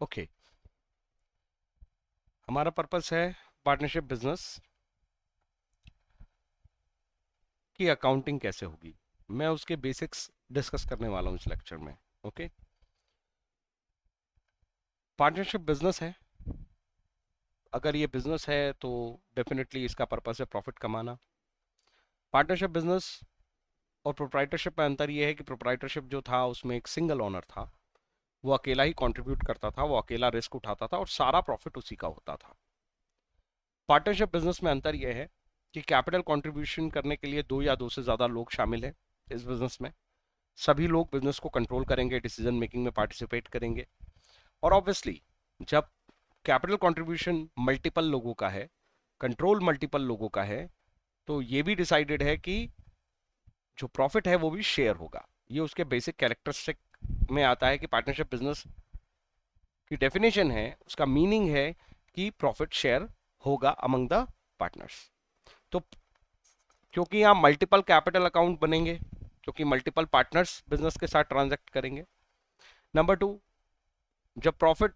Okay. हमारा purpose है partnership business की अकाउंटिंग कैसे होगी। मैं उसके बेसिक्स डिस्कस करने वाला हूँ इस लेक्चर में। ओके। पार्टनरशिप बिजनेस है। अगर ये बिजनेस है तो डेफिनेटली इसका पर्पस है प्रॉफिट कमाना। पार्टनरशिप बिजनेस और प्रोप्राइटरशिप में अंतर ये है कि प्रोप्राइटरशिप जो था उसमें एक सिंगल ओनर था, वो अकेला ही कंट्रीब्यूट करता था, वो अकेला रिस्क उठाता था और सारा प्रॉफिट उसी का होता था। पार्टनरशिप बिजनेस में अंतर यह है कि कैपिटल कंट्रीब्यूशन करने के लिए दो या दो से ज्यादा लोग शामिल हैं इस बिजनेस में। सभी लोग बिजनेस को कंट्रोल करेंगे, डिसीजन मेकिंग में पार्टिसिपेट करेंगे। और ऑब्वियसली जब कैपिटल कंट्रीब्यूशन मल्टीपल लोगों का है, कंट्रोल मल्टीपल लोगों का है, तो ये भी डिसाइडेड है कि जो प्रॉफिट है वो भी शेयर होगा। ये उसके बेसिक कैरेक्टरिस्टिक में आता है कि पार्टनरशिप बिजनेस की डेफिनेशन है, उसका मीनिंग है कि प्रॉफिट शेयर होगा अमंग द पार्टनर्स। तो क्योंकि यहाँ मल्टीपल कैपिटल अकाउंट बनेंगे, क्योंकि मल्टीपल पार्टनर्स बिजनेस के साथ ट्रांजैक्ट करेंगे। नंबर टू, जब प्रॉफिट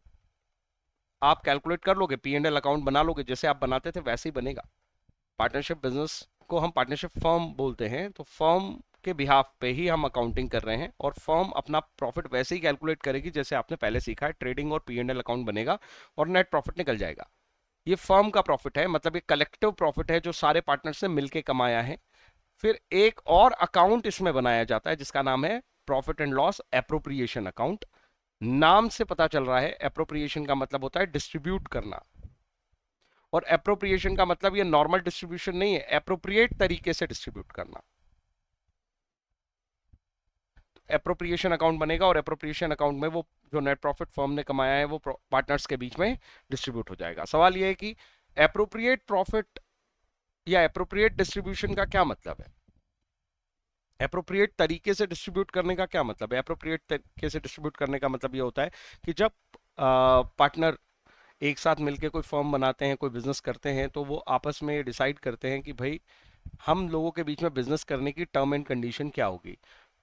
आप कैलकुलेट कर लोगे, पी एंड एल अकाउंट बना लोगे, जैसे आप बनाते थे वैसे ही बनेगा। पार्टनरशिप बिजनेस को हम पार्टनरशिप फर्म बोलते हैं, तो फर्म के बिहाफ पे ही हम अकाउंटिंग कर रहे हैं और फर्म अपना प्रॉफिट वैसे ही कैलकुलेट करेगी जैसे आपने पहले सीखा है। ट्रेडिंग और पी एंड एल अकाउंट बनेगा और नेट प्रॉफिट निकल जाएगा। ये फर्म का प्रॉफिट है, मतलब ये कलेक्टिव प्रॉफिट है जो सारे पार्टनर से मिलकर कमाया है। फिर एक और अकाउंट इसमें बनाया जाता है जिसका नाम है profit and loss appropriation account. नाम से पता चल रहा है, एप्रोप्रिएशन का मतलब होता है डिस्ट्रीब्यूट करना, और एप्रोप्रिएशन का मतलब ये नॉर्मल डिस्ट्रीब्यूशन नहीं है, एप्रोप्रिएट तरीके से डिस्ट्रीब्यूट करना। एप्रोप्रिएशन अकाउंट बनेगा और एप्रोप्रिएशन अकाउंट में वो जो नेट प्रॉफिट फर्म ने कमाया है वो पार्टनर्स के बीच में डिस्ट्रीब्यूट हो जाएगा। सवाल ये है कि एप्रोप्रिएट प्रॉफिट या एप्रोप्रिएट डिस्ट्रीब्यूशन का क्या मतलब है। एप्रोप्रिएट तरीके से डिस्ट्रीब्यूट करने का क्या मतलब है। एप्रोप्रिएट तरीके से डिस्ट्रीब्यूट करने का मतलब ये होता है कि जब पार्टनर एक साथ मिलकर कोई फर्म बनाते हैं, कोई बिजनेस करते हैं, तो वो आपस में डिसाइड करते हैं कि भाई हम लोगों के बीच में बिजनेस करने की टर्म एंड कंडीशन क्या होगी।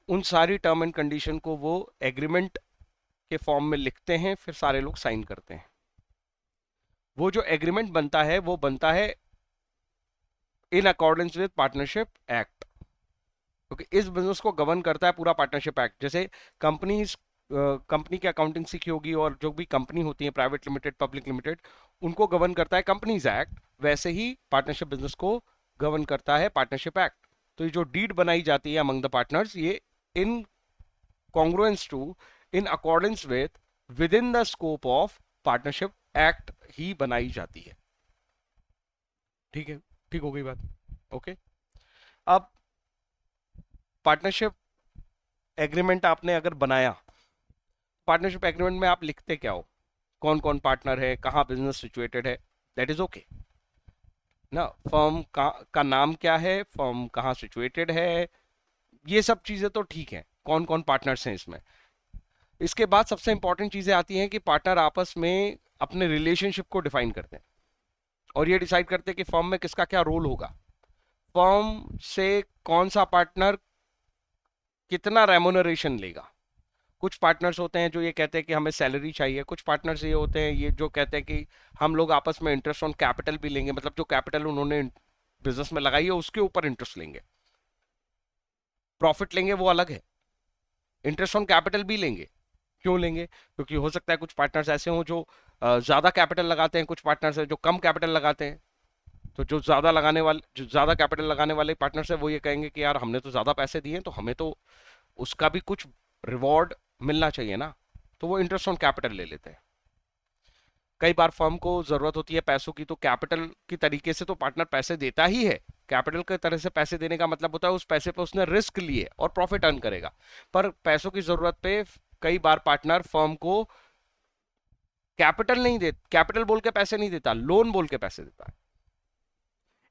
उन सारी टर्म एंड कंडीशन को वो एग्रीमेंट के फॉर्म में लिखते हैं, फिर सारे लोग साइन करते हैं। वो जो एग्रीमेंट बनता है वो बनता है इन अकॉर्डेंस विद पार्टनरशिप एक्ट, क्योंकि इस बिजनेस को गवर्न करता है पूरा पार्टनरशिप एक्ट। जैसे कंपनीज कंपनी की अकाउंटिंग सीखी होगी, और जो भी कंपनी होती है, प्राइवेट लिमिटेड, पब्लिक लिमिटेड, उनको गवर्न करता है कंपनीज एक्ट, वैसे ही पार्टनरशिप बिजनेस को गवर्न करता है पार्टनरशिप एक्ट। तो ये जो डीड बनाई जाती है अमंग द पार्टनर्स, ये in congruence to, in accordance with, with in the scope of partnership act ही बनाई जाती है। ठीक है, ठीक हो गई बात। ओके। अब पार्टनरशिप एग्रीमेंट आपने अगर बनाया, पार्टनरशिप एग्रीमेंट में आप लिखते क्या हो, कौन कौन पार्टनर है, कहाँ बिजनेस सिचुएटेड है, दैट इज ओके ना। फर्म का नाम क्या है, फर्म कहाँ सिचुएटेड है, ये सब चीजें तो ठीक है, कौन कौन पार्टनर्स हैं इसमें। इसके बाद सबसे इंपॉर्टेंट चीजें आती हैं कि पार्टनर आपस में अपने रिलेशनशिप को डिफाइन करते हैं और ये डिसाइड करते हैं कि फर्म में किसका क्या रोल होगा। फर्म से कौन सा पार्टनर कितना रेमोनरेशन लेगा। कुछ पार्टनर्स होते हैं जो ये कहते हैं कि हमें सैलरी चाहिए, कुछ पार्टनर्स ये होते हैं ये जो कहते हैं कि हम लोग आपस में इंटरेस्ट ऑन कैपिटल भी लेंगे, मतलब जो कैपिटल उन्होंने बिजनेस में लगाई है उसके ऊपर इंटरेस्ट लेंगे। प्रॉफिट लेंगे वो अलग है, इंटरेस्ट ऑन कैपिटल भी लेंगे। क्यों लेंगे? क्योंकि हो सकता है कुछ पार्टनर्स ऐसे हों जो ज्यादा कैपिटल लगाते हैं, कुछ पार्टनर्स है जो कम कैपिटल लगाते हैं। तो जो ज्यादा कैपिटल लगाने वाले पार्टनर्स है वो ये कहेंगे कि यार हमने तो ज्यादा पैसे दिए तो हमें तो उसका भी कुछ रिवॉर्ड मिलना चाहिए ना, तो वो इंटरेस्ट ऑन कैपिटल ले लेते हैं। कई बार फर्म को जरूरत होती है पैसों की, तो कैपिटल की तरीके से तो पार्टनर पैसे देता ही है। कैपिटल के तरह से पैसे देने का मतलब होता है उस पैसे पे उसने रिस्क लिए और प्रॉफिट अर्न करेगा। पर पैसों की जरूरत पे कई बार पार्टनर फर्म को कैपिटल नहीं दे, कैपिटल बोल के पैसे नहीं देता, लोन बोल के पैसे देता है।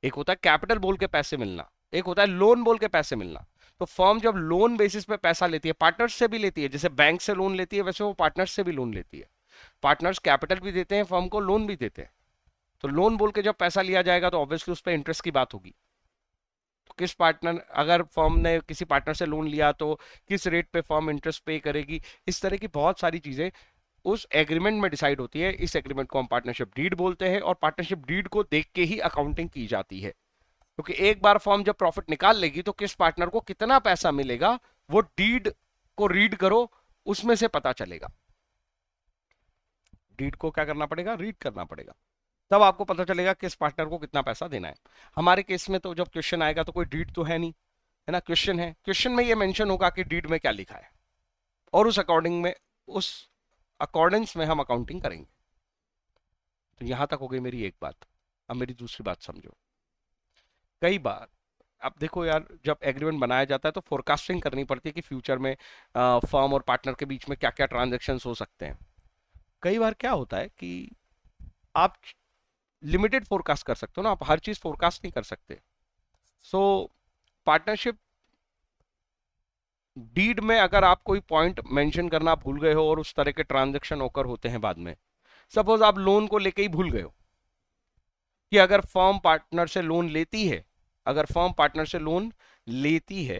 एक होता है कैपिटल बोल के पैसे मिलना, एक होता है लोन बोल के पैसे मिलना। तो फर्म जब लोन बेसिस पे पैसा लेती है, पार्टनर्स से भी लेती है, जैसे बैंक से लोन लेती है वैसे वो पार्टनर्स से भी लोन लेती है। पार्टनर्स कैपिटल भी देते हैं, फर्म को लोन भी देते हैं। तो लोन बोल के जब पैसा लिया जाएगा तो ऑब्वियसली उस पर इंटरेस्ट की बात होगी। तो किस पार्टनर, अगर फर्म ने किसी पार्टनर से लोन लिया तो किस रेट पे फर्म इंटरेस्ट पे करेगी, इस तरह की बहुत सारी चीजें उस एग्रीमेंट में डिसाइड होती है। इस एग्रीमेंट को हम पार्टनरशिप डीड बोलते हैं और पार्टनरशिप डीड को देख के ही अकाउंटिंग की जाती है, क्योंकि एक बार फर्म जब प्रॉफिट निकाल लेगी तो किस पार्टनर को कितना पैसा मिलेगा वो डीड को रीड करो, उसमें से पता चलेगा। डीड को क्या करना पड़ेगा, रीड करना पड़ेगा, तब आपको पता चलेगा किस पार्टनर को कितना पैसा देना है। हमारे केस में तो जब क्वेश्चन आएगा तो कोई डीड तो है नहीं, है ना, क्वेश्चन है, क्वेश्चन में ये मेंशन होगा कि डीड में क्या लिखा है और उस अकॉर्डेंस में हम अकाउंटिंग करेंगे। तो यहां तक हो गई मेरी एक बात। अब मेरी दूसरी बात समझो। कई बार अब देखो यार, जब एग्रीमेंट बनाया जाता है तो फोरकास्टिंग करनी पड़ती है कि फ्यूचर में फर्म और पार्टनर के बीच में क्या क्या ट्रांजेक्शन हो सकते हैं। कई बार क्या होता है कि आप लिमिटेड फोरकास्ट कर सकते हो ना, आप हर चीज फोरकास्ट नहीं कर सकते। सो पार्टनरशिप डीड में अगर आप कोई पॉइंट मेंशन करना भूल गए हो और उस तरह के ट्रांजैक्शन ओकर होते हैं बाद में, सपोज आप लोन को लेके ही भूल गए हो कि अगर फर्म पार्टनर से लोन लेती है, अगर फर्म पार्टनर से लोन लेती है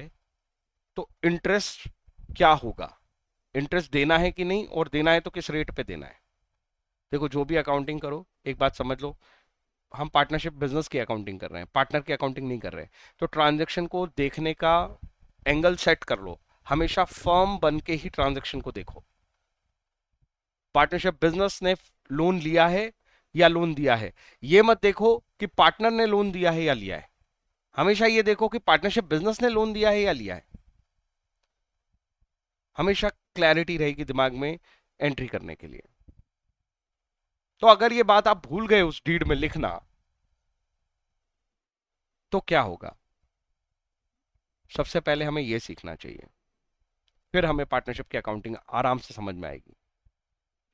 तो इंटरेस्ट क्या होगा, इंटरेस्ट देना है कि नहीं, और देना है तो किस रेट पे देना है। देखो जो भी अकाउंटिंग करो एक बात समझ लो, हम पार्टनरशिप बिजनेस की अकाउंटिंग कर रहे हैं, पार्टनर की अकाउंटिंग नहीं कर रहे हैं। तो ट्रांजैक्शन को देखने का एंगल सेट कर लो, हमेशा फर्म बन के ही ट्रांजैक्शन को देखो। पार्टनरशिप बिजनेस ने लोन लिया है या लोन दिया है, ये मत देखो कि पार्टनर ने लोन दिया है या लिया है, हमेशा ये देखो कि पार्टनरशिप बिजनेस ने लोन दिया है या लिया है। हमेशा क्लैरिटी रहेगी दिमाग में एंट्री करने के लिए। तो अगर ये बात आप भूल गए उस डीड में लिखना तो क्या होगा, सबसे पहले हमें यह सीखना चाहिए, फिर हमें पार्टनरशिप की अकाउंटिंग आराम से समझ में आएगी,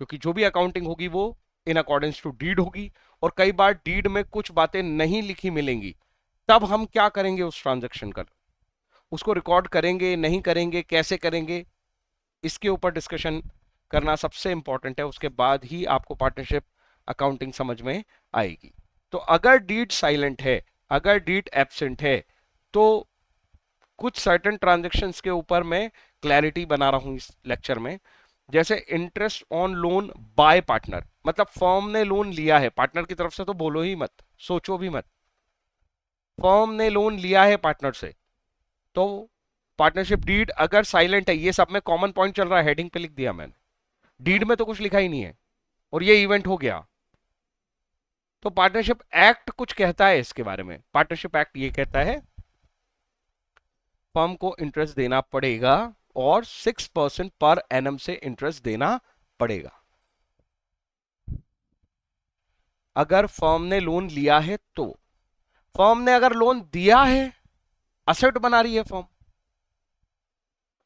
क्योंकि जो भी अकाउंटिंग होगी वो इन अकॉर्डेंस टू डीड होगी। और कई बार डीड में कुछ बातें नहीं लिखी मिलेंगी, तब हम क्या करेंगे उस ट्रांजैक्शन का, उसको रिकॉर्ड करेंगे नहीं करेंगे, कैसे करेंगे, इसके ऊपर डिस्कशन करना सबसे इंपॉर्टेंट है। उसके बाद ही आपको पार्टनरशिप अकाउंटिंग समझ में आएगी। तो अगर डीड साइलेंट है, अगर डीड एब्सेंट है, तो कुछ सर्टेन ट्रांजैक्शंस के ऊपर मैं क्लैरिटी बना रहा हूं इस लेक्चर में। जैसे interest on loan by partner, मतलब फर्म ने लोन लिया है, पार्टनर की तरफ से तो बोलो ही मत, सोचो भी मत, फर्म ने लोन लिया है पार्टनर से, तो पार्टनरशिप डीड अगर साइलेंट है, ये सब में कॉमन पॉइंट चल रहा है, हेडिंग पे लिख दिया मैंने, डीड में तो कुछ लिखा ही नहीं है और ये इवेंट हो गया, तो पार्टनरशिप एक्ट कुछ कहता है इसके बारे में। पार्टनरशिप एक्ट ये कहता है फर्म को इंटरेस्ट देना पड़ेगा और 6% पर एनम से इंटरेस्ट देना पड़ेगा। अगर फर्म ने लोन लिया है तो, फर्म ने अगर लोन दिया है, असेट बना रही है फर्म,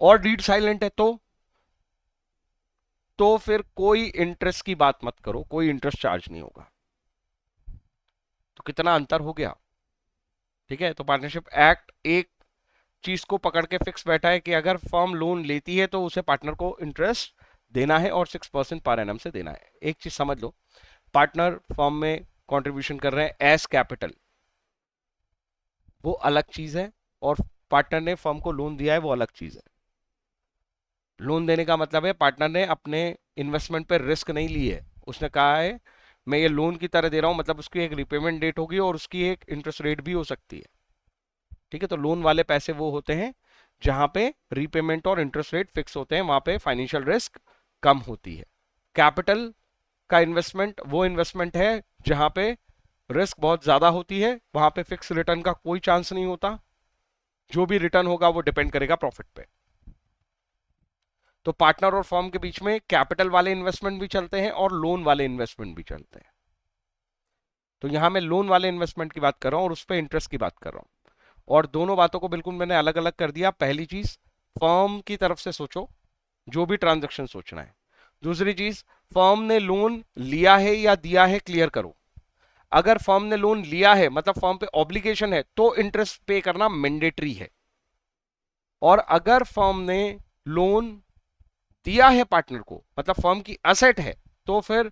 और डीड साइलेंट है, तो फिर कोई इंटरेस्ट की बात मत करो, कोई इंटरेस्ट चार्ज नहीं होगा। तो कितना अंतर हो गया, ठीक है। तो पार्टनरशिप एक्ट एक चीज को पकड़ के फिक्स बैठा है कि अगर फर्म लोन लेती है तो उसे पार्टनर को इंटरेस्ट देना है और 6% पर एनम से देना है। एक चीज समझ लो, पार्टनर फर्म में कंट्रीब्यूशन कर रहे हैं एज कैपिटल, वो अलग चीज है, और पार्टनर ने फर्म को लोन दिया है वो अलग चीज है। लोन देने का मतलब है पार्टनर ने अपने इन्वेस्टमेंट पे रिस्क नहीं ली है, उसने कहा है मैं ये लोन की तरह दे रहा हूं, मतलब उसकी एक रिपेमेंट डेट होगी और उसकी एक इंटरेस्ट रेट भी हो सकती है, ठीक है। तो लोन वाले पैसे वो होते हैं जहां पे रीपेमेंट और इंटरेस्ट रेट फिक्स होते हैं, वहां पे फाइनेंशियल रिस्क कम होती है। कैपिटल का इन्वेस्टमेंट वो इन्वेस्टमेंट है जहां पे रिस्क बहुत ज्यादा होती है, वहां पे फिक्स रिटर्न का कोई चांस नहीं होता, जो भी रिटर्न होगा वो डिपेंड करेगा प्रॉफिट पे। तो पार्टनर और फर्म के बीच में कैपिटल वाले इन्वेस्टमेंट भी चलते हैं और लोन वाले इन्वेस्टमेंट भी चलते हैं। तो यहां मैं लोन वाले इन्वेस्टमेंट की बात कर रहा हूं और उस पर इंटरेस्ट की बात कर रहा हूं, और दोनों बातों को बिल्कुल मैंने अलग अलग कर दिया। पहली चीज, फर्म की तरफ से सोचो जो भी ट्रांजैक्शन सोचना है। दूसरी चीज, फर्म ने लोन लिया है या दिया है क्लियर करो। अगर फर्म ने लोन लिया है मतलब फर्म पे ऑब्लिगेशन है तो इंटरेस्ट पे करना मैंडेटरी है, और अगर फर्म ने लोन दिया है पार्टनर को मतलब फर्म की असेट है, तो फिर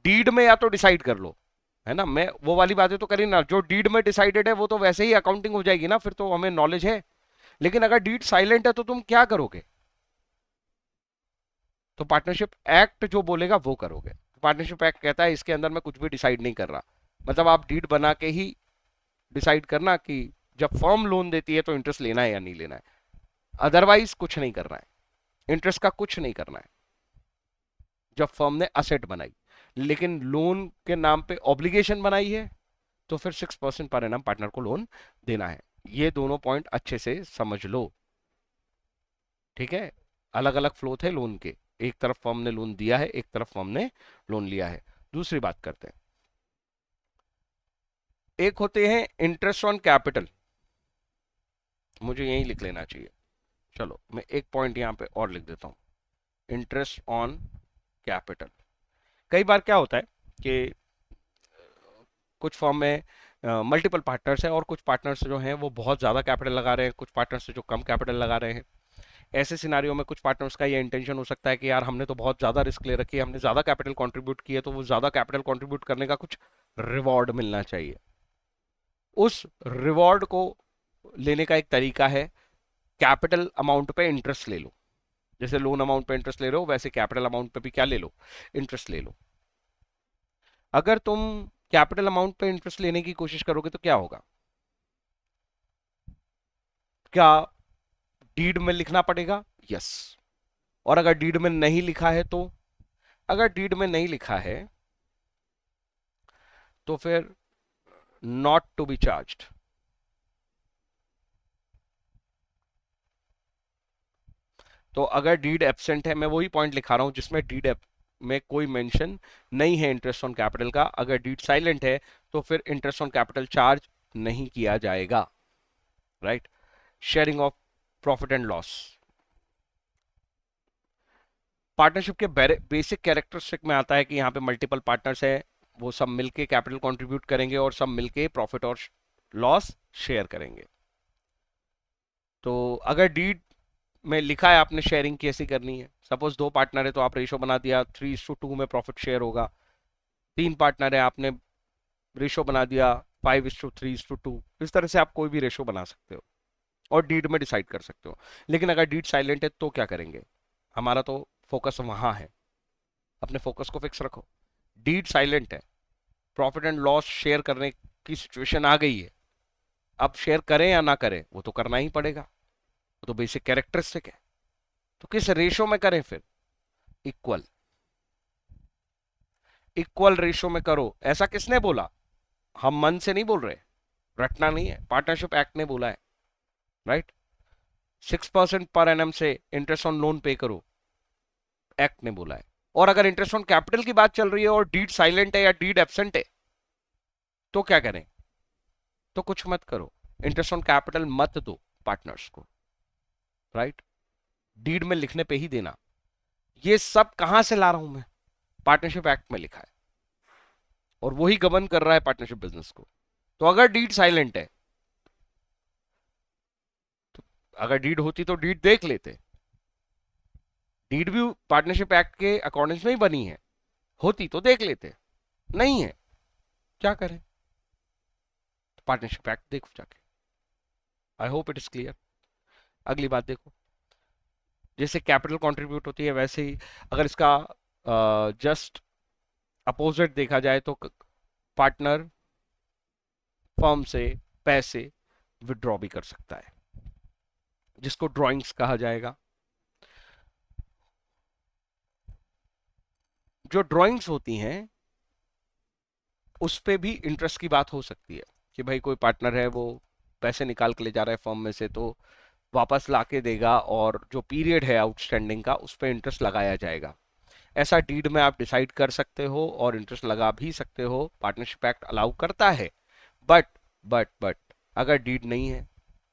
डीड में या तो डिसाइड कर लो, है ना। मैं वो वाली बातें तो करी ना, जो डीड में डिसाइडेड है वो तो वैसे ही अकाउंटिंग हो जाएगी ना, फिर तो हमें नॉलेज है। लेकिन अगर डीड साइलेंट है तो तुम क्या करोगे, तो पार्टनरशिप एक्ट जो बोलेगा वो करोगे। पार्टनरशिप एक्ट कहता है इसके अंदर मैं कुछ भी डिसाइड नहीं कर रहा, मतलब आप डीड बना के ही डिसाइड करना कि जब फर्म लोन देती है तो इंटरेस्ट लेना है या नहीं लेना है, अदरवाइज कुछ नहीं करना है, इंटरेस्ट का कुछ नहीं करना है जब फर्म ने असेट बनाई। लेकिन लोन के नाम पे ऑब्लिगेशन बनाई है तो फिर 6% पर एनम पार्टनर को लोन देना है। ये दोनों पॉइंट अच्छे से समझ लो, ठीक है। अलग अलग फ्लो थे लोन के, एक तरफ फर्म ने लोन दिया है, एक तरफ फर्म ने लोन लिया है। दूसरी बात करते हैं, एक होते हैं इंटरेस्ट ऑन कैपिटल, मुझे यही लिख लेना चाहिए, चलो मैं एक पॉइंट यहां पे और लिख देता हूं, इंटरेस्ट ऑन कैपिटल। कई बार क्या होता है कि कुछ फर्म में मल्टीपल पार्टनर्स हैं और कुछ पार्टनर्स जो हैं वो बहुत ज़्यादा कैपिटल लगा रहे हैं, कुछ पार्टनर्स जो कम कैपिटल लगा रहे हैं। ऐसे सिनारियों में कुछ पार्टनर्स का ये इंटेंशन हो सकता है कि यार हमने तो बहुत ज़्यादा रिस्क ले रखी है, हमने ज़्यादा कैपिटल कंट्रीब्यूट किया, तो वो ज़्यादा कैपिटल कंट्रीब्यूट करने का कुछ रिवॉर्ड मिलना चाहिए। उस रिवॉर्ड को लेने का एक तरीका है, कैपिटल अमाउंट पे इंटरेस्ट ले लो। जैसे लोन अमाउंट पे इंटरेस्ट ले रहे हो वैसे कैपिटल अमाउंट पे भी क्या ले लो, इंटरेस्ट ले लो। अगर तुम कैपिटल अमाउंट पे इंटरेस्ट लेने की कोशिश करोगे तो क्या होगा, क्या डीड में लिखना पड़ेगा? यस। और अगर डीड में नहीं लिखा है तो, अगर डीड में नहीं लिखा है तो फिर नॉट टू बी चार्ज्ड। तो अगर डीड एब्सेंट है, मैं वही पॉइंट लिखा रहा हूं जिसमें डीड में कोई मेंशन नहीं है इंटरेस्ट ऑन कैपिटल का, अगर डीड साइलेंट है तो फिर इंटरेस्ट ऑन कैपिटल चार्ज नहीं किया जाएगा, right. Sharing of profit and loss, partnership के बेसिक कैरेक्टरिस्टिक में आता है कि यहाँ पे मल्टीपल पार्टनर्स है, वो सब मिलके कैपिटल कंट्रीब्यूट करेंगे और सब मिलके प्रॉफिट और लॉस शेयर करेंगे। तो अगर डीड में लिखा है आपने शेयरिंग कैसी करनी है, सपोज 2 पार्टनर है तो आप रेशो बना दिया 3:2 में प्रॉफिट शेयर होगा, 3 पार्टनर है आपने रेशो बना दिया 5:3:2, इस तरह से आप कोई भी रेशो बना सकते हो और डीड में डिसाइड कर सकते हो। लेकिन अगर डीड साइलेंट है तो क्या करेंगे, हमारा तो फोकस वहां है, अपने फोकस को फिक्स रखो। डीड साइलेंट है, प्रॉफिट एंड लॉस शेयर करने की सिचुएशन आ गई है, अब शेयर करें या ना करें वो तो करना ही पड़ेगा, वो तो बेसिक कैरेक्टरिस्टिक है। तो किस रेशो में करें फिर, इक्वल, इक्वल रेशो में करो। ऐसा किसने बोला, हम मन से नहीं बोल रहे, रटना नहीं है, पार्टनरशिप एक्ट ने बोला है, राइट। 6% पर एनम से इंटरेस्ट ऑन लोन पे करो, एक्ट ने बोला है। और अगर इंटरेस्ट ऑन कैपिटल की बात चल रही है और डीड साइलेंट है या डीड एब्सेंट है तो क्या करें, तो कुछ मत करो, इंटरेस्ट ऑन कैपिटल मत दो पार्टनर्स को, राइट। डीड में लिखने पे ही देना। ये सब कहां से ला रहा हूं मैं, पार्टनरशिप एक्ट में लिखा है और वही गवर्न कर रहा है पार्टनरशिप बिजनेस को। तो अगर डीड साइलेंट है, तो अगर डीड होती तो डीड देख लेते, डीड भी पार्टनरशिप एक्ट के अकॉर्डिंग में ही बनी है, होती तो देख लेते, नहीं है क्या करें, तो पार्टनरशिप एक्ट देखो जाके। I hope it is clear. अगली बात देखो, जैसे कैपिटल कंट्रीब्यूट होती है वैसे ही अगर इसका जस्ट अपोजिट देखा जाए तो पार्टनर फर्म से पैसे विड्रॉ भी कर सकता है, जिसको ड्राइंग्स कहा जाएगा। जो ड्राइंग्स होती हैं उस पे भी इंटरेस्ट की बात हो सकती है कि भाई कोई पार्टनर है वो पैसे निकाल के ले जा रहा है फर्म में से तो वापस ला के देगा और जो पीरियड है आउटस्टैंडिंग का उस पर इंटरेस्ट लगाया जाएगा। ऐसा डीड में आप डिसाइड कर सकते हो और इंटरेस्ट लगा भी सकते हो, पार्टनरशिप एक्ट अलाउ करता है। बट बट अगर डीड नहीं है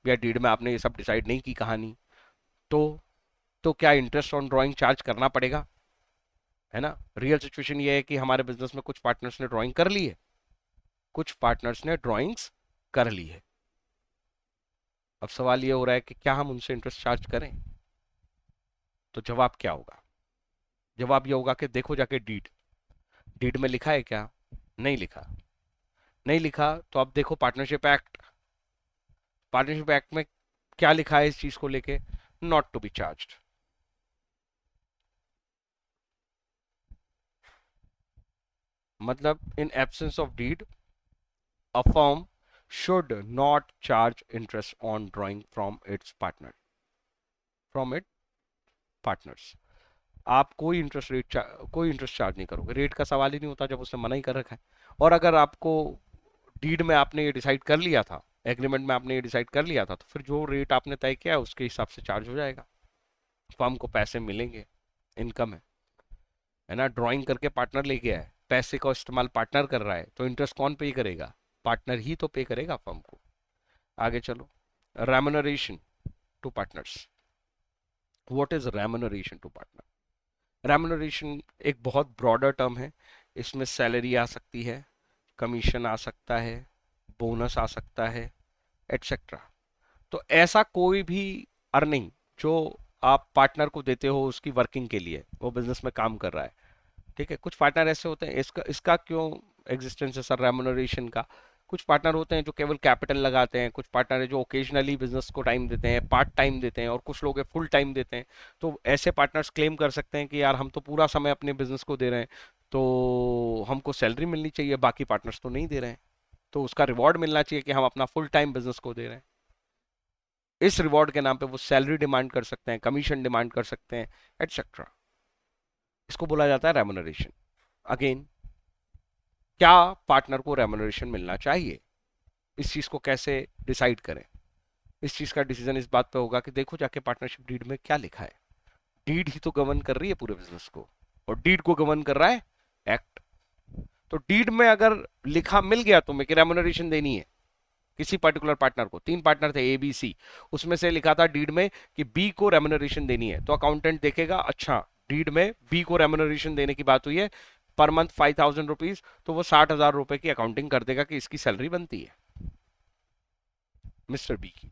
या डीड में आपने ये सब डिसाइड नहीं की कहानी, तो क्या इंटरेस्ट ऑन ड्राइंग चार्ज करना पड़ेगा, है ना। रियल सिचुएशन ये है कि हमारे बिजनेस में कुछ पार्टनर्स ने ड्राइंग कर ली है, कुछ पार्टनर्स ने ड्राइंग्स कर ली है। अब सवाल ये हो रहा है कि क्या हम उनसे इंटरेस्ट चार्ज करें, तो जवाब क्या होगा, जवाब ये होगा कि देखो जाके डीड, डीड में लिखा है क्या, नहीं लिखा, नहीं लिखा तो अब देखो पार्टनरशिप एक्ट, पार्टनरशिप एक्ट में क्या लिखा है इस चीज को लेके, नॉट टू बी चार्ज्ड। मतलब in absence of deed a firm should not charge interest on drawing from its partners. आप कोई इंटरेस्ट चार्ज नहीं करोगे, रेट का सवाल ही नहीं होता जब उसने मना ही कर रखा है। और अगर आपको डीड में आपने ये डिसाइड कर लिया था, एग्रीमेंट में आपने ये डिसाइड कर लिया था, तो फिर जो रेट आपने तय किया है उसके हिसाब से चार्ज हो जाएगा, फर्म को पैसे मिलेंगे, इनकम है ना। ड्राइंग करके पार्टनर ले गया है, पैसे का इस्तेमाल पार्टनर कर रहा है, तो इंटरेस्ट कौन पे करेगा? पार्टनर ही तो पे करेगा फर्म को। आगे चलो, remuneration to partners. What is remuneration to partner? Remuneration एक बहुत ब्रॉडर टर्म है, इसमें सैलरी आ सकती है, कमीशन आ सकता है, बोनस आ सकता है, एटसेट्रा। तो ऐसा कोई भी अर्निंग जो आप पार्टनर को देते हो उसकी वर्किंग के लिए, वो बिजनेस में काम कर रहा है, ठीक है। कुछ पार्टनर ऐसे होते हैं, इसका इसका क्यों एग्जिस्टेंस है सर रेम्युनरेशन का? कुछ पार्टनर होते हैं जो केवल कैपिटल लगाते हैं, कुछ पार्टनर है जो ओकेजनली बिजनेस को टाइम देते हैं, पार्ट टाइम देते हैं, और कुछ लोग फुल टाइम देते हैं। तो ऐसे पार्टनर्स क्लेम कर सकते हैं कि यार हम तो पूरा समय अपने बिजनेस को दे रहे हैं, तो हमको सैलरी मिलनी चाहिए, बाकी पार्टनर्स तो नहीं दे रहे हैं, तो उसका रिवॉर्ड मिलना चाहिए कि हम अपना फुल टाइम बिजनेस को दे रहे हैं। इस रिवॉर्ड के नाम पे वो सैलरी डिमांड कर सकते हैं, कमीशन डिमांड कर सकते हैं, एटसेट्रा। इसको बोला जाता है रेम्युनरेशन। अगेन, क्या पार्टनर को रेम्युनरेशन मिलना चाहिए, इस चीज को कैसे डिसाइड करें? इस चीज का डिसीजन इस बात पे होगा कि देखो जाके पार्टनरशिप डीड में क्या लिखा है। डीड ही तो गवर्न कर रही है पूरे बिजनेस को, और डीड को गवर्न कर रहा है एक्ट। तो डीड में अगर लिखा मिल गया तुम्हें कि रेम्युनरेशन देनी है किसी पर्टिकुलर पार्टनर को, 3 पार्टनर थे ए बी सी, उसमें से लिखा था डीड में कि बी को रेम्युनरेशन देनी है, तो अकाउंटेंट देखेगा अच्छा डीड में बी को रेम्युनरेशन देने की बात हुई है, पर मंथ 5,000 रुपीज, तो वो 60,000 रुपए की अकाउंटिंग कर देगा कि इसकी सैलरी बनती है मिस्टर बी की।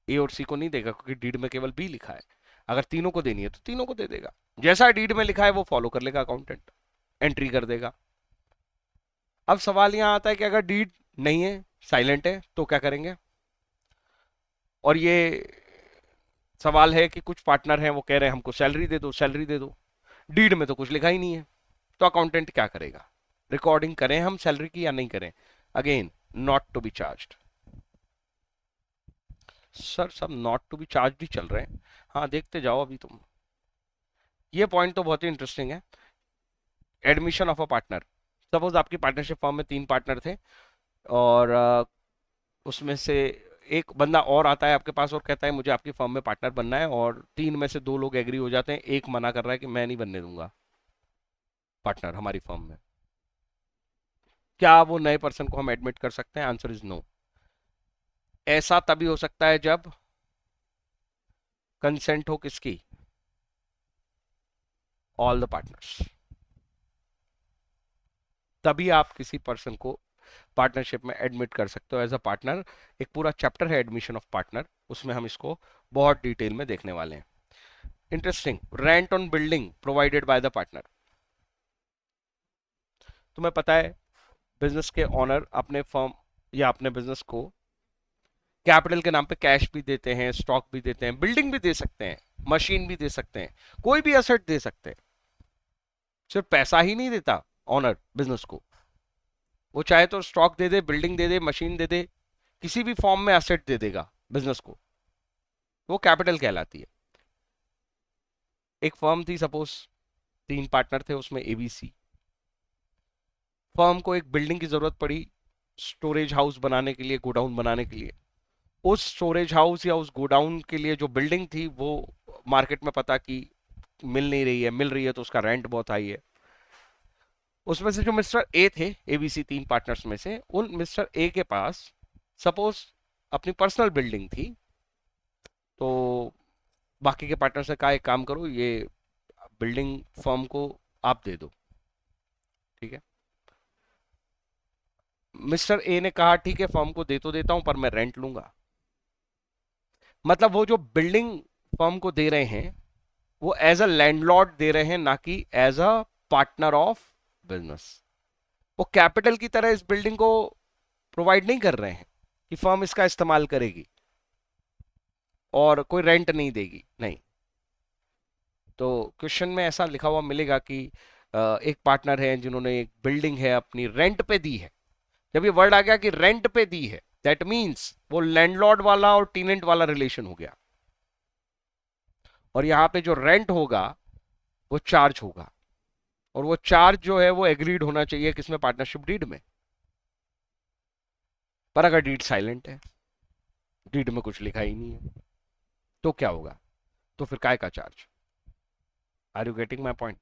ए और सी को नहीं देगा क्योंकि डीड में केवल बी लिखा है। अगर तीनों को देनी है तो तीनों को दे देगा, जैसा डीड में लिखा है वो फॉलो कर लेगा अकाउंटेंट, एंट्री कर देगा। अब सवाल यहां आता है कि अगर डीड नहीं है, साइलेंट है, तो क्या करेंगे? और ये सवाल है कि कुछ पार्टनर हैं वो कह रहे हैं हमको सैलरी दे दो, सैलरी दे दो, डीड में तो कुछ लिखा ही नहीं है, तो अकाउंटेंट क्या करेगा? रिकॉर्डिंग करें हम सैलरी की या नहीं करें? Again, not to be charged. Sir सब नॉट टू बी चार्ज ही चल रहे हैं। हाँ देखते जाओ अभी तुम। ये पॉइंट तो बहुत ही इंटरेस्टिंग है। Admission of a partner. Suppose आपकी पार्टनरशिप फॉर्म में 3 पार्टनर थे, और उसमें से एक बंदा और आता है आपके पास और कहता है मुझे आपकी फर्म में पार्टनर बनना है, और 3 में से 2 लोग एग्री हो जाते हैं, एक मना कर रहा है कि मैं नहीं बनने दूंगा पार्टनर हमारी फर्म में। क्या वो नए पर्सन को हम एडमिट कर सकते हैं? Answer is no. ऐसा तभी हो सकता है जब कंसेंट हो किसकी? All the partners. तभी आप किसी पर्सन को पार्टनरशिप में एडमिट कर सकते हो एज अ पार्टनर। एक पूरा चैप्टर है एडमिशन ऑफ पार्टनर, उसमें हम इसको बहुत डिटेल में देखने वाले हैं। Interesting, rent on building provided by the partner. तुम्हें पता है बिजनेस के ओनर अपने फर्म या अपने बिजनेस को कैपिटल के नाम पे कैश भी देते हैं, स्टॉक भी देते हैं, बिल्डिंग भी दे सकते हैं, मशीन भी दे सकते हैं, कोई भी एसेट दे सकते हैं। सिर्फ पैसा ही नहीं देता ओनर बिजनेस को, वो चाहे तो स्टॉक दे दे, बिल्डिंग दे दे, मशीन दे दे, किसी भी फॉर्म में एसेट दे देगा बिजनेस को, वो कैपिटल कहलाती है। एक फर्म थी सपोज, 3 पार्टनर थे उसमें एबीसी। फर्म को एक बिल्डिंग की जरूरत पड़ी स्टोरेज हाउस बनाने के लिए, गोडाउन बनाने के लिए। उस स्टोरेज हाउस या उस गोडाउन के लिए जो बिल्डिंग थी वो मार्केट में पता की मिल नहीं रही है, मिल रही है तो उसका रेंट बहुत हाई है। उसमें से जो मिस्टर ए थे, एबीसी 3 पार्टनर्स में से, उन मिस्टर ए के पास सपोज अपनी पर्सनल बिल्डिंग थी, तो बाकी के पार्टनर से कहा एक काम करो ये बिल्डिंग फर्म को आप दे दो, ठीक है। मिस्टर ए ने कहा ठीक है फर्म को दे तो देता हूं पर मैं रेंट लूंगा। मतलब वो जो बिल्डिंग फर्म को दे रहे हैं वो एज अ लैंडलॉर्ड दे रहे हैं, ना कि as a partner of business. वो कैपिटल की तरह इस बिल्डिंग को प्रोवाइड नहीं कर रहे हैं कि फर्म इसका इस्तेमाल करेगी और कोई रेंट नहीं देगी, नहीं। तो क्वेश्चन में ऐसा लिखा हुआ मिलेगा कि एक पार्टनर है जिन्होंने एक बिल्डिंग है अपनी रेंट पे दी है, जब ये वर्ड आ गया कि रेंट पे दी है, दैट मीन्स वो लैंडलॉर्ड वाला और टेनेंट वाला रिलेशन हो गया, और यहां पे जो रेंट होगा वो चार्ज होगा, और वो चार्ज जो है वो एग्रीड होना चाहिए किसमें, पार्टनरशिप डीड में। पर अगर डीड साइलेंट है, डीड में कुछ लिखा ही नहीं है, तो क्या होगा, तो फिर काय का charge. Are you getting my point.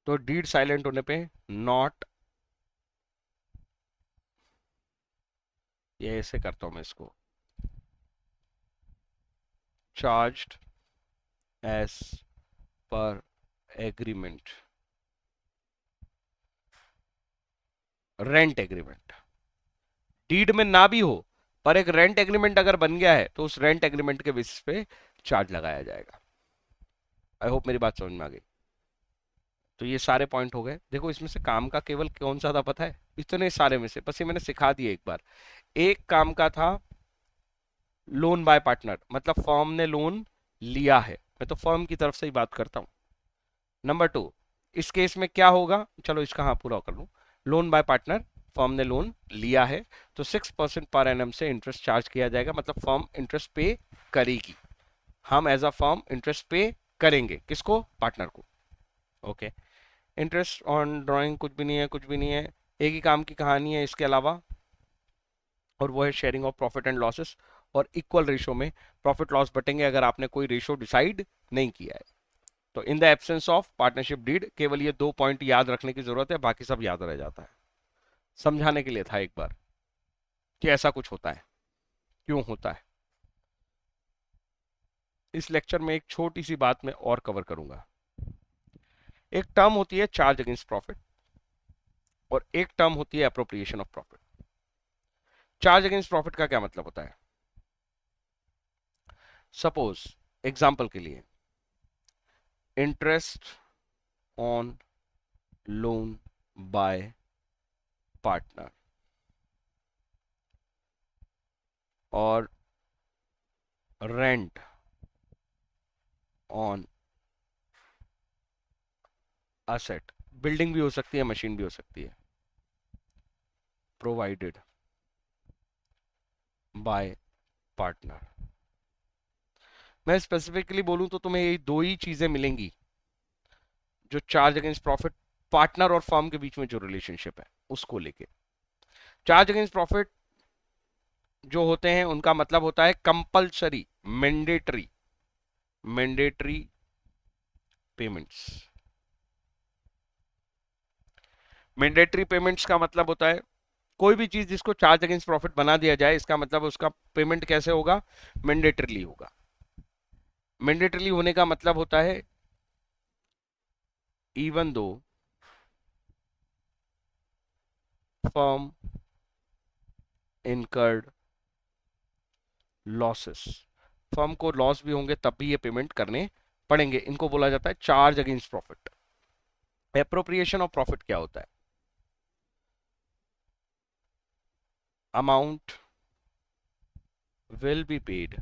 तो डीड साइलेंट होने पे नॉट, ये ऐसे करता हूं मैं इसको, charged as per agreement, rent agreement, deed में ना भी हो पर एक रेंट एग्रीमेंट अगर बन गया है तो उस रेंट एग्रीमेंट के बेसिस पे चार्ज लगाया जाएगा। आई होप मेरी बात समझ में आ गई। तो ये सारे पॉइंट हो गए। देखो इसमें से काम का केवल कौन सा था पता है, इतने सारे में से बस ये मैंने सिखा दिया एक बार। एक काम का था लोन बाय पार्टनर, मतलब फर्म ने लोन लिया है, मैं तो फर्म की तरफ से ही बात करता हूं। नंबर टू, इस केस में क्या होगा, चलो इसका हाँ पूरा कर लूं, लोन बाय पार्टनर, फर्म ने लोन लिया है तो 6% पर एनम से इंटरेस्ट चार्ज किया जाएगा, मतलब फर्म इंटरेस्ट पे करेगी, हम एज अ फर्म इंटरेस्ट पे करेंगे, किसको, पार्टनर को। ओके, इंटरेस्ट ऑन ड्राइंग कुछ भी नहीं है, कुछ भी नहीं है, एक ही काम की कहानी है इसके अलावा, और वो है sharing of profit and losses, और इक्वल रेशो में प्रॉफिट लॉस बटेंगे अगर आपने कोई रेशो डिसाइड नहीं किया है। तो in the absence of partnership deed केवल ये 2 पॉइंट याद रखने की जरूरत है, बाकी सब याद रह जाता है। समझाने के लिए था एक बार कि ऐसा कुछ होता है, क्यों होता है। इस लेक्चर में एक छोटी सी बात मैं और कवर करूंगा। एक टर्म होती है चार्ज अगेंस्ट प्रॉफिट, और एक टर्म होती है appropriation of profit. Charge against profit का क्या मतलब होता है, सपोज एग्जांपल के लिए, interest on loan by partner और रेंट ऑन असेट, बिल्डिंग भी हो सकती है, मशीन भी हो सकती है, प्रोवाइडेड बाय पार्टनर। मैं स्पेसिफिकली बोलूं तो तुम्हें ये दो ही चीजें मिलेंगी जो चार्ज अगेंस्ट प्रॉफिट, पार्टनर और फर्म के बीच में जो रिलेशनशिप है उसको लेके। चार्ज अगेंस्ट प्रॉफिट जो होते हैं उनका मतलब होता है compulsory, mandatory, mandatory payments. Mandatory payments का मतलब होता है कोई भी चीज जिसको चार्ज अगेंस्ट प्रॉफिट बना दिया जाए, इसका मतलब उसका पेमेंट कैसे होगा, मैंडेटरीली होगा। मैंडेटरीली होने का मतलब होता है even though firm incurred losses, firm को लॉस भी होंगे तब भी ये पेमेंट करने पड़ेंगे, इनको बोला जाता है charge against profit. Appropriation of profit क्या होता है, amount will be paid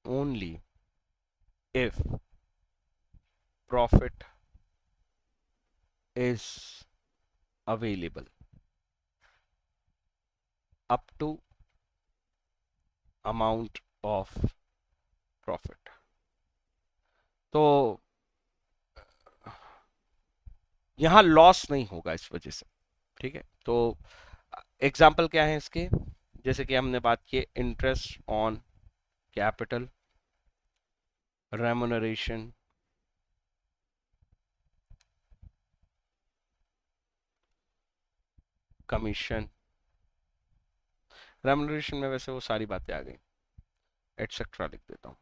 only if profit is available up to amount of profit। तो यहां लॉस नहीं होगा इस वजह से, ठीक है। तो एग्जाम्पल क्या है इसके, जैसे कि हमने बात की interest on capital, remuneration, commission, remuneration में वैसे वो सारी बातें आ गई, एटसेट्रा लिख देता हूं।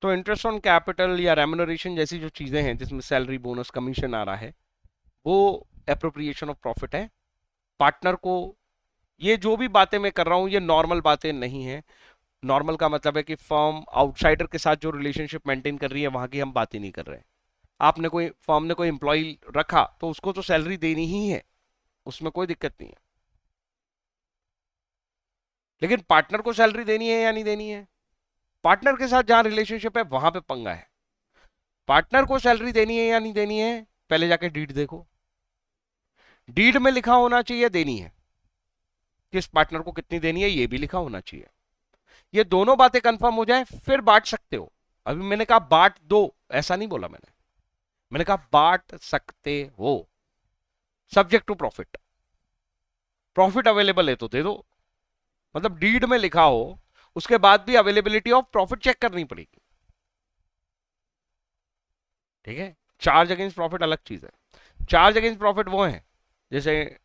तो इंटरेस्ट ऑन कैपिटल या रेम्युनरेशन जैसी जो चीजें हैं जिसमें सैलरी, बोनस, कमीशन आ रहा है, वो एप्रोप्रिएशन ऑफ प्रॉफिट है। पार्टनर को, ये जो भी बातें मैं कर रहा हूं ये नॉर्मल बातें नहीं है। नॉर्मल का मतलब है कि फर्म आउटसाइडर के साथ जो रिलेशनशिप मेंटेन कर रही है वहां की हम बात ही नहीं कर रहे हैं। आपने कोई, फर्म ने कोई एम्प्लॉय रखा तो उसको तो सैलरी देनी ही है, उसमें कोई दिक्कत नहीं है, लेकिन पार्टनर को सैलरी देनी है या नहीं देनी है, पार्टनर के साथ जहां रिलेशनशिप है वहां पे पंगा है। पार्टनर को सैलरी देनी है या नहीं देनी है, पहले जाके डीड देखो। डीड में लिखा होना चाहिए देनी है, किस पार्टनर को कितनी देनी है ये भी लिखा होना चाहिए। ये दोनों बातें कंफर्म हो जाए फिर बांट सकते हो। अभी मैंने कहा बांट दो, ऐसा नहीं बोला मैंने कहा बांट सकते हो, subject to profit. Profit available है तो दे दो, मतलब डीड में लिखा हो उसके बाद भी अवेलेबिलिटी ऑफ प्रॉफिट चेक करनी पड़ेगी। ठीक है, चार्ज अगेंस्ट प्रॉफिट अलग चीज है। चार्ज अगेंस्ट प्रॉफिट वो है जैसे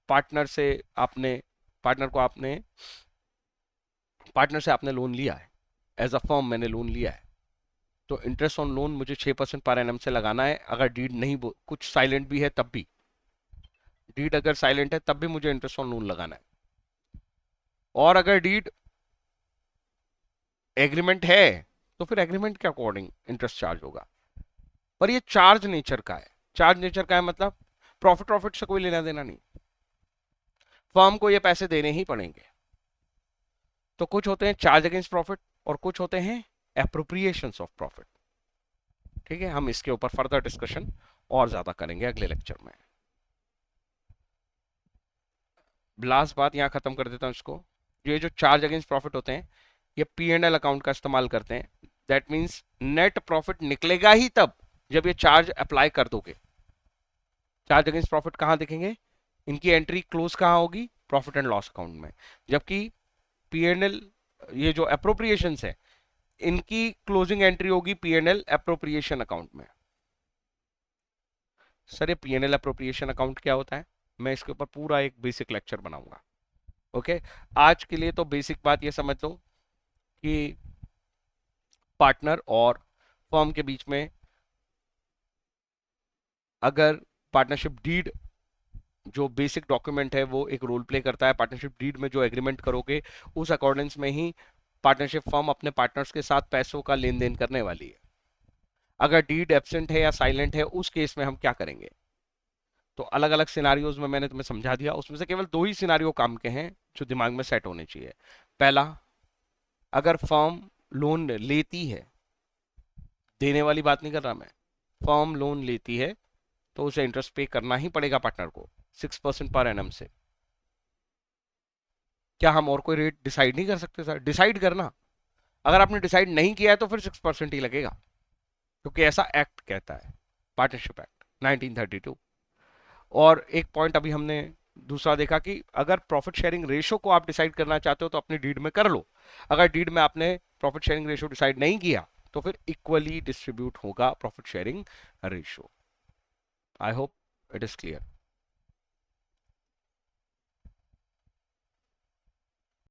पार्टनर से आपने पार्टनर से आपने लोन लिया है, एज अ फर्म मैंने लोन लिया है, तो इंटरेस्ट ऑन लोन मुझे 6% पर एनम से लगाना है। अगर डीड नहीं कुछ साइलेंट भी है तब भी, डीड अगर साइलेंट है तब भी मुझे इंटरेस्ट ऑन लोन लगाना है। और अगर डीड एग्रीमेंट है तो फिर एग्रीमेंट के अकॉर्डिंग इंटरेस्ट चार्ज होगा। पर ये चार्ज नेचर का है। चार्ज नेचर का है मतलब प्रॉफिट से कोई लेना देना नहीं, फर्म को ये पैसे देने ही पड़ेंगे। तो कुछ होते हैं चार्ज अगेंस्ट प्रॉफिट और कुछ होते हैं एप्रोप्रिएशंस ऑफ प्रॉफिट। ठीक है, हम इसके ऊपर फर्दर डिस्कशन और ज्यादा करेंगे अगले लेक्चर में। लास्ट बात यहां खत्म कर देता हूं इसको। ये जो चार्ज अगेंस्ट प्रॉफिट होते हैं ये P&L अकाउंट का इस्तेमाल करते हैं। दैट मींस नेट प्रॉफिट निकलेगा ही तब जब ये चार्ज अप्लाई कर दोगे। चार्ज अगेंस्ट प्रॉफिट कहां दिखेंगे, इनकी एंट्री क्लोज कहां होगी, प्रॉफिट एंड लॉस अकाउंट में। जबकि P&L ये जो अप्रोप्रिएशंस है इनकी क्लोजिंग एंट्री होगी P&L अप्रोप्रिएशन अकाउंट में। सर ये P&L अप्रोप्रिएशन अकाउंट क्या होता है, मैं इसके ऊपर पूरा एक बेसिक लेक्चर बनाऊंगा। ओके, आज के लिए तो बेसिक बात ये समझ लो कि पार्टनर और फर्म के बीच में अगर पार्टनरशिप डीड जो बेसिक डॉक्यूमेंट है वो एक रोल प्ले करता है। पार्टनरशिप डीड में जो एग्रीमेंट करोगे उस अकॉर्डेंस में ही पार्टनरशिप फर्म अपने पार्टनर्स के साथ पैसों का लेन देन करने वाली है। अगर डीड एब्सेंट है या साइलेंट है उस केस में हम क्या करेंगे, तो अलग अलग सिनारियोज में मैंने तुम्हें समझा दिया। उसमें से केवल 2 ही सिनारियो काम के हैं जो दिमाग में सेट होने चाहिए। पहला, अगर फर्म लोन लेती है, देने वाली बात नहीं कर रहा मैं, फर्म लोन लेती है तो उसे इंटरेस्ट पे करना ही पड़ेगा पार्टनर को 6% पर एनम से। क्या हम और कोई रेट डिसाइड नहीं कर सकते सर? डिसाइड करना, अगर आपने डिसाइड नहीं किया है तो फिर 6% ही लगेगा, क्योंकि ऐसा एक्ट कहता है, पार्टनरशिप एक्ट 1932। और एक पॉइंट अभी हमने दूसरा देखा कि अगर प्रॉफिट शेयरिंग रेशो को आप डिसाइड करना चाहते हो तो अपनी डीड में कर लो। अगर डीड में आपने प्रॉफिट शेयरिंग रेशो डिसाइड नहीं किया तो फिर इक्वली डिस्ट्रीब्यूट होगा profit sharing ratio. I hope it is clear.